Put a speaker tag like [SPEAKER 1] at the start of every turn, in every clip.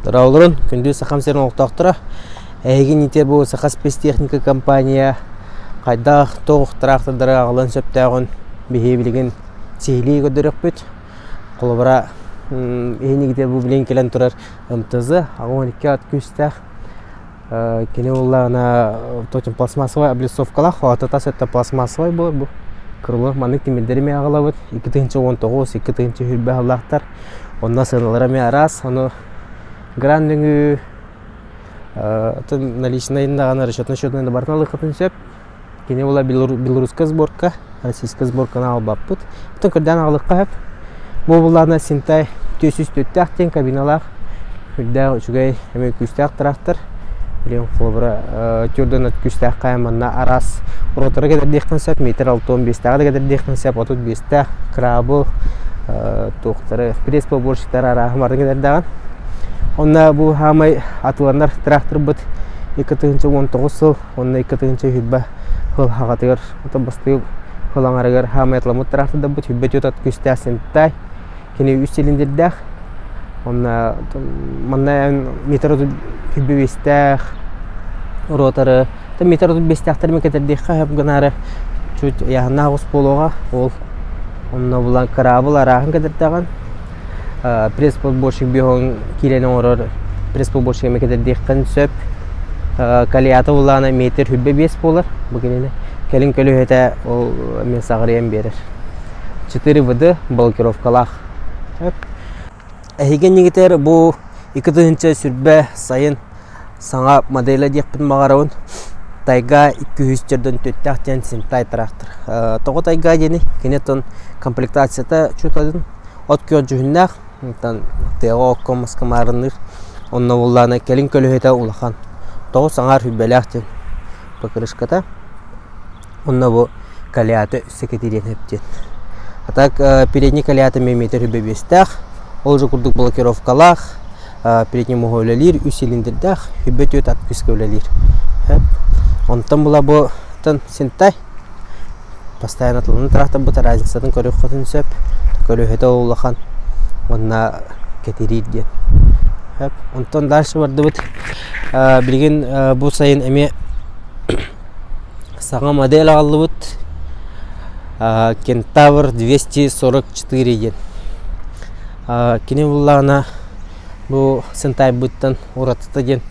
[SPEAKER 1] Рауларын күнді сақам серін оқтақтыра. Әйген етер бұл сақас пес техника компания қайдақ тоқ трактордары ағылын сөптәғын бейе білген сейлей көдірік бүт. Қолыбыра әйін етер бұл білен келен тұрар ұмтызы. Ағын екі ат күстәқ. Кене олағына точын пластмассовай облицовкалақ. Атыта сөтті пластмассовай бұл. Кырлы манык темелдеріме ағылабыд. 2-19, 2-19 хүрбе алақтар. Онна сыналараме арас. Оны грандыңы наличныйында ғана расчетный счетныйында бартын алықытын сөп. Кене ола белорусская сборка, российская сборканы албап бұд. Бұтын көрден ағылыққа әп. Бұл бұлағына синтай төсіз төттәқ тен кабиналақ. Үрдәғ үшігай әме күстәқ трактор. Білем қолыбыра түрден өт күстәқ қайманна арас. Ротары кәдір дейқтін сөп, метр 6-15-тағы да кәдір дейқтін сөп, 35-тәқ, крабыл, тоқтары, преспо борщиктар арағым ардың кәдір даған. Онна бұл хамай атыланар трактор бұд 2019 сыл, онна 2020 хүлбә қыл хағатығыр. Ота бастығы қылаңарығыр хамай атыламыд тракторда бұд, хүлбәт өтат күстәқ сентай, кене үз селендердәқ. Онна метр 35-тәқ, ротары, метр 35-тәқтармен кәдірдейққа әп ғанары чүт яғына ғыз болуға, ол онна бұлан крабыл арағын кәдірдіған. Пресс-подборщик бігін келенің орыр пресс-подборщик әме кәдірдейққын сөп. Калията бұлағына метр хүлбе 5 болыр. Бұгенені кәлін көлі өте ол мен сағыриян берір. 4 вд балкировкалақ. Әйген негетер бұл 2-інші сүрбе сайын саңа моделі дейқпін мағарауын. Тайга 200-терден төттәқтен синтай трактор. Тоғы тайга дені кенеттен комплектацията чүтадын от күйон жүхіннәқ. Теға оққан маскамарыныр. Онна олағына кәлін көлі өте ұлақан. Тоғы саңар хүббәләқтен пақырышқата. Онна бұл калията үсекетерен өптен. Атак передний калията метр хүббе 5-тәқ. Ол жы күрдік блокировкалақ. Передний мұғылелер, үселіндердәқ. Хүббет өт аткүскөлелер. Онтан бұла бұтын синтай. Постоянно атылыны трактор бұта разницатын көрі құтын сөп. Көрі өте олақан. Онна кәтерейд ден. Онтан дальше барды бұт. Білген бұл сайын әме саңа модель ағылы бұт. Кентавр 244 ден. Кене бұлағына бұл синтай бұттан ұратыты ден.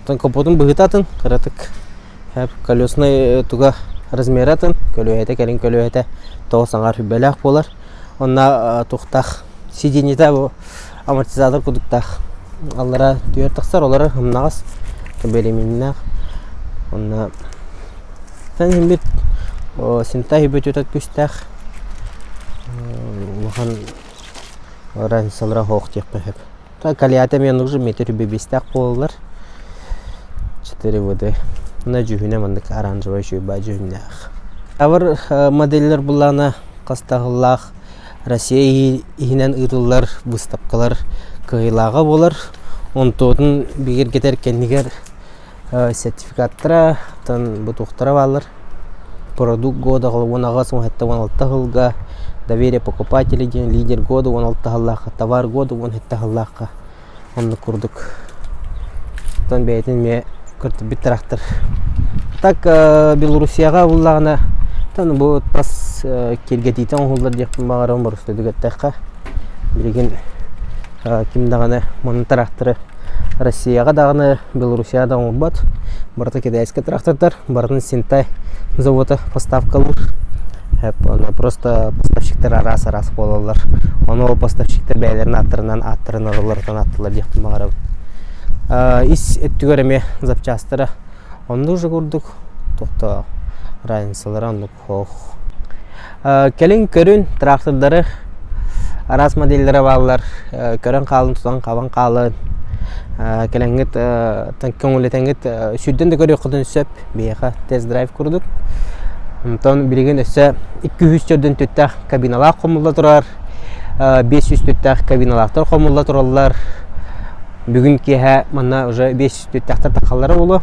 [SPEAKER 1] Онтан капотын бұғытатын қыратық. Колесный туға размератын, көлуәті, кәлін көлуәті тоғы саңар хүббәләқ болар. Онна тұқтақ сиденеті бұл амортизатор күдіктақ. Аллара түйер тақсар, олары ғымнағыз көбелеменінақ. Онна тән бет синтай хүббет өтәт күстәқ. Оған разницалыра хоқ текпі әп. Калията мен ұжы метр хүббе 5-тәқ болылар. 4 вд. Мына жүхіне мандық оранжевай шүйба жүхінеғ. Авыр модельлер бұлағына қастағылақ Россия ихінен ұйрылар, выставкалар қағилаға болар. Онтоғын бігер кетер кәнігер сертификаттыра, бұтуқтыра балар. Продукт года ғылы 16 ғылға, доверие покупателей ден, лидер года 16 ғыллаққа, товар года 17 ғыллаққа. Онны күрдік. Тон бәйтін ме көрті біт трактор. Так, Белорусияға ұллағына бұл тас келгетейтен ұғылдар декпін бағарауын бар үстеді көттәққа. Білеген кімдағаны мұның тракторы Россияға дағыны Белорусияға дағын ұлбат. Барты кедайскі трактордар, бардың синтай заводы поставкалыр. Просто поставщиктер арас болалар. Оны ол поставщиктер бәйлерін аттырынан ұрылырдан аттылар декпін бағарауын. Ис әттігер әме запчастыры онды ұжы көрдік. Тоқта разницалары онды қоқ. Кәлін көрін трактордары арас модельдері балылар. Көрін қалын тұтан қабан қалын. Кәлінгіт көңілетенгіт сүрден де көрі құдын сөп бейеға тест-драйв көрдік. Онтан білген өсі 200 төрден төттәқ кабиналақ қомылда тұрар. 500 төттәқ кабиналақтар қомылда тұралар. Бүгін кеға манна уже 500 төттәқтар тақалары болу.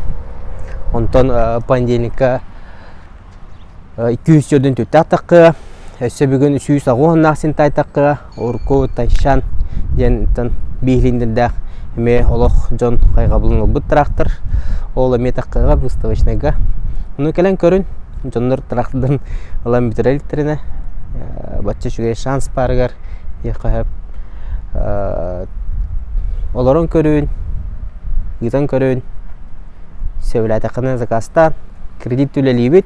[SPEAKER 1] Онтан понедельникка 200 төрден төттәқ таққы. Өсі бүгін 300 ағуғын нақсын тай таққы. Орко, тайшан ден бейліндердәқ Эме олох жон кайга булын бут трактор. Ол эме таккага выставочныйга. Ну келен көрүн. Жоннор трактордун алам битерелтерине. Бачча шугай шанс барыгар. Яқап олорон көрүн. Гитан көрүн. Севлата кына заказтан кредит төлөлөбүт.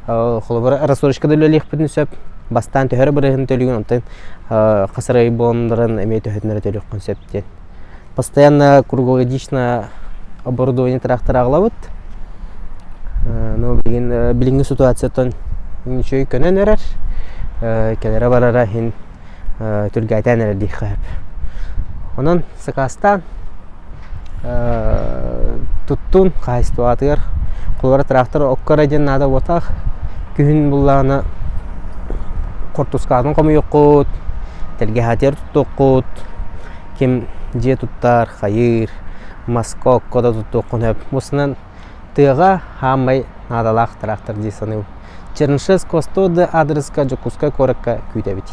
[SPEAKER 1] Холбора рассрочка төлөлөйк бүтүн сөп. Бастан төһөр бирин төлөгөн онтан касырай бондарын эме төһөтнөр төлөк концепттен. Постоянно круглогодично оборудование трактора аглабыт. Но билинги ситуациятан ничего көнөн эрер. Келере барара хин түргәйтән эрер дихәп. Онан сакастан туттун кайстуатыр. Колора трактор оккараден нада ботак күн булланы кортускадын комы йоккут, телгехатер туттукут, ким же туттар, хайыр, маскок, кода туттукун хөп. Мусынан тыга хамай надалах трактор дейсаны. Чернышевск, Костоды, адреска, Жокуска, Коракка күйтәбит.